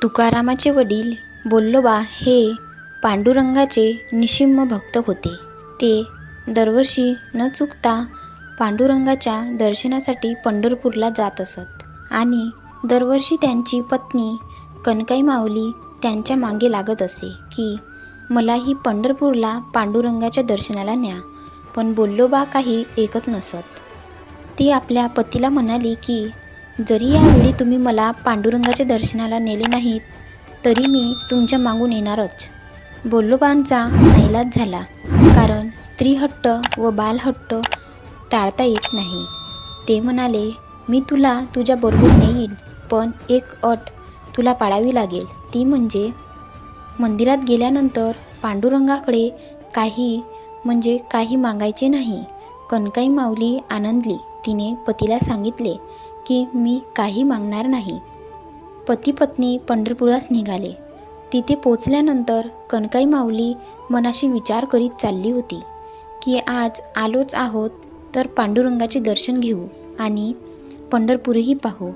तुकारामाचे वडील बोल्लोबा हे पांडुरंगाचे निशिम्म भक्त होते. ते दरवर्षी न चुकता पांडुरंगाच्या दर्शनासाठी पंढरपूरला जात असत आणि दरवर्षी त्यांची पत्नी कनकाई माऊली त्यांच्या मागे लागत असे की मलाही पंढरपूरला पांडुरंगाच्या दर्शनाला न्या. पण बोल्लोबा काही ऐकत नसत. ती आपल्या पतीला म्हणाली की जरी यावेळी तुम्ही मला पांडुरंगाच्या दर्शनाला नेले नाहीत तरी मी तुमच्या मागून येणारच. बोल्लोबांचा नाईलाज झाला, कारण स्त्रीहट्ट व बालहट्ट टाळता येत नाही. ते म्हणाले, मी तुला तुझ्याबरोबर नेईल, पण एक अट तुला पाळावी लागेल. ती म्हणजे मंदिरात गेल्यानंतर पांडुरंगाकडे काही मागायचे नाही. कनकाई माऊली आनंदली. तिने पतीला सांगितले की मी काही मागणार नाही. पती पत्नी पंढरपुरास निघाले. तिथे पोचल्यानंतर कनकाई माऊली मनाशी विचार करीत चालली होती की आज आलोच आहोत तर पांडुरंगाचे दर्शन घेऊ आणि पंढरपूरही पाहू.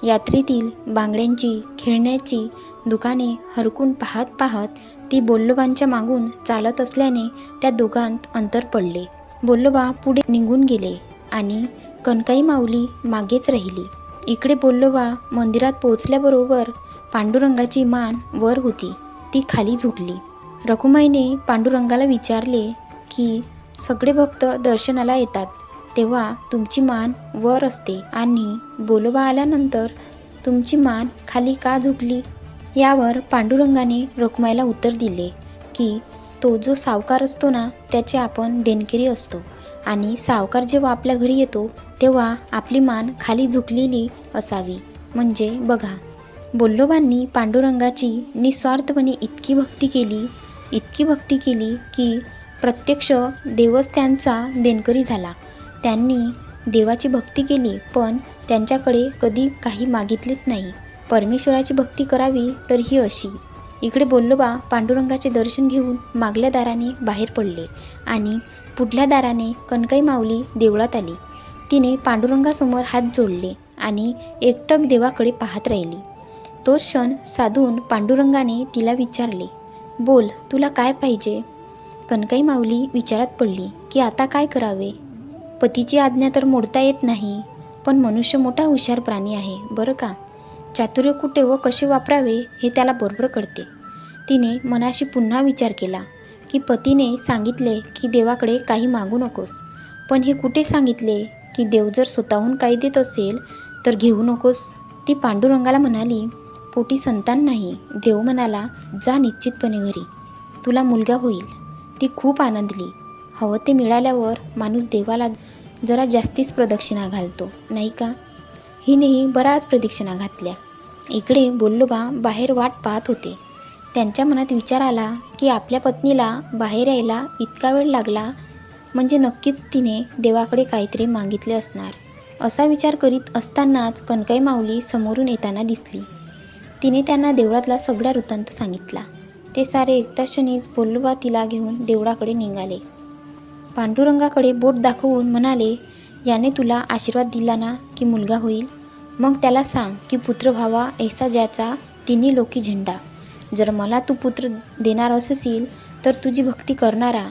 यात्रेतील बांगड्यांची, खेळण्याची दुकाने हरकून पाहत पाहत ती बोल्लोबांच्या मागून चालत असल्याने त्या दोघांत अंतर पडले. बोल्लोबा पुढे निघून गेले आणि कनकाई माऊली मागेच राहिली. इकडे बोल्लोबा मंदिरात पोहोचल्याबरोबर पांडुरंगाची मान वर होती, ती खाली झुकली. रखुमाईने पांडुरंगाला विचारले की सगळे भक्त दर्शनाला येतात तेव्हा तुमची मान वर असते आणि बोल्लोबा आल्यानंतर तुमची मान खाली का झुकली? यावर पांडुरंगाने रखुमाईला उत्तर दिले की तो जो सावकार असतो ना, त्याचे आपण देणगिरी असतो आणि सावकार जेव्हा आपल्या घरी येतो तेव्हा आपली मान खाली झुकलेली असावी. म्हणजे बघा, बोल्लोबांनी पांडुरंगाची निस्वार्थपणे इतकी भक्ती केली की प्रत्यक्ष देवच त्यांचा देणकरी झाला. त्यांनी देवाची भक्ती केली पण त्यांच्याकडे कधी काही मागितलेच नाही. परमेश्वराची भक्ती करावी तर ही अशी. इकडे बोल्लोबा पांडुरंगाचे दर्शन घेऊन मागल्या दाराने बाहेर पडले आणि पुढल्या दाराने कनकाई माऊली देवळात आली. तिने पांडुरंगासमोर हात जोडले आणि एकटक देवाकडे पाहत राहिली. तो क्षण साधून पांडुरंगाने तिला विचारले, बोल, तुला काय पाहिजे? कनकाई माऊली विचारात पडली की आता काय करावे. पतीची आज्ञा तर मोडता येत नाही, पण मनुष्य मोठा हुशार प्राणी आहे बरं का. चातुर्य कुठे व कसे वापरावे हे त्याला बरोबर कळते. तिने मनाशी पुन्हा विचार केला की पतीने सांगितले की देवाकडे काही मागू नकोस, पण हे कुठे सांगितले की देव जर स्वतःहून काही देत असेल तर घेऊ नकोस. ती पांडुरंगाला म्हणाली, पोटी संतान नाही. देव म्हणाला, जा निश्चितपणे घरी, तुला मुलगा होईल. ती खूप आनंदली. हवं ते मिळाल्यावर माणूस देवाला जरा जास्तीच प्रदक्षिणा घालतो, नाही का. हिनेही बऱ्याच प्रदक्षिणा घातल्या. इकडे बोल्लोबा बाहेर वाट पाहत होते. त्यांच्या मनात विचार आला की आपल्या पत्नीला बाहेर यायला इतका वेळ लागला म्हणजे नक्कीच तिने देवाकडे काहीतरी मागितले असणार. असा विचार करीत असतानाच कनकाई माऊली समोरून येताना दिसली. तिने त्यांना देवळातला सगळा वृत्तांत सांगितला. ते सारे ऐकताक्षणीच बोल्लोबा तिला घेऊन देवळाकडे निघाले. पांडुरंगाकडे बोट दाखवून म्हणाले, याने तुला आशीर्वाद दिला ना की मुलगा होईल, मग त्याला सांग की पुत्र व्हावा ऐसा ज्याचा तिन्ही लोकी झेंडा. जर मला तू पुत्र देणार असशील तर तुझी भक्ती करणारा,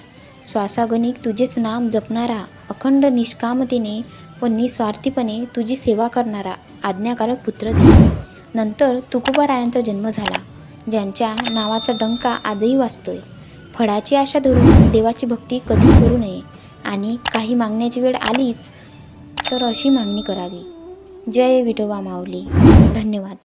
श्वासागणिक तुझेच नाम जपणारा, अखंड निष्कामतेने व निस्वार्थीपणे तुझी सेवा करणारा आज्ञाकारक पुत्र दे. नंतर तुकोबारायांचा जन्म झाला, ज्यांच्या नावाचा डंका आजही वाजतोय. फळाची आशा धरून देवाची भक्ती कधी करू नये आणि काही मागण्याची वेळ आलीच तर अशी मागणी करावी. जय विठोबा माऊली. धन्यवाद.